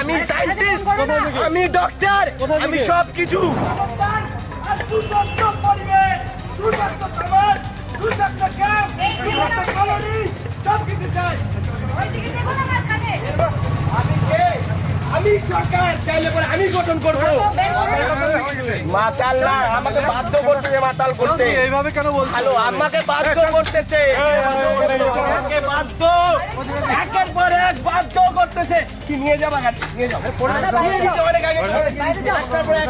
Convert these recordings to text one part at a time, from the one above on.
আমি সায়েন্টিস্ট, আমি ডক্টর, আমি সবকিছু। আমি সরকার চাইলে পরে আমি গঠন করবো। মাতাল না, আমাকে বাধ্য করতেছে মাতাল করতে। এইভাবে কেন বলছো? হ্যালো, আমাকে বাধ্য করতেছে, আমাকে বাধ্য, একের পর এক বাধ্য করতেছে। কি নিয়ে যাবা? নিয়ে যাবো অনেক আগে একটার পর এক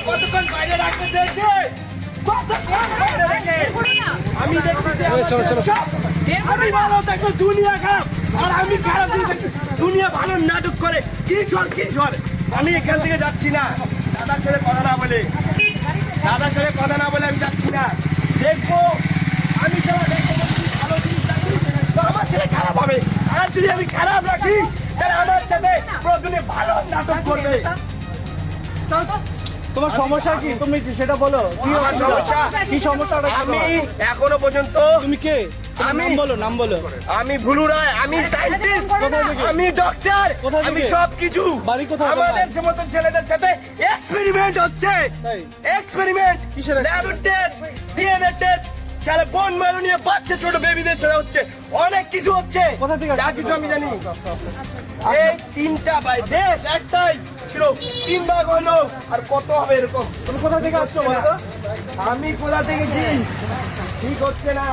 কতক্ষণ বাইরে রাখতে চেয়েছে, আমি আমি ভালো থাকবো, দুনিয়া খারাপ, আর আমি খারাপ দুনিয়া ভালো নাটক করে। কি সর আমি এখান থেকে যাচ্ছি না, দাদার সাথে কথা না বলে, দাদার সাথে কথা না বলে আমি যাচ্ছি না। দেখবো আমি ভালো জিনিস রাখি তো আমার ছেলে খারাপ হবে, আর যদি আমি খারাপ রাখি তাহলে আমার সাথে প্রথমে ভালো নাটক করবে। তোমার সমস্যা কি? তুমি সেটা বলো। কি সমস্যা? কি সমস্যাটা? আমি এখনো পর্যন্ত, তুমি কে? আমি নাম বলো। আমি ভুলু রায়, আমি সায়েন্টিস্ট, আমি ডক্টর, আমি সবকিছু। বাড়ি কোথায়? আমাদের মতন ছেলেদের সাথে এক্সপেরিমেন্ট হচ্ছে, এক্সপেরিমেন্ট, কিসের ল্যাব টেস্ট, ডিএনএ টেস্ট, ছেলে বোন মেরু নিয়ে বাচ্চা ছোট বেবিদের সাথে হচ্ছে, অনেক কিছু হচ্ছে, কোথা থেকে? যা কিছু আমি জানি। এই 3টা ভাই দেশ একটাই ছিল, 3 ভাগ হলো, আর কত হবে এরকম? তুমি কোথা থেকে আসছো বলো তো? আমি কোথা থেকে কি ঠিক হচ্ছে না।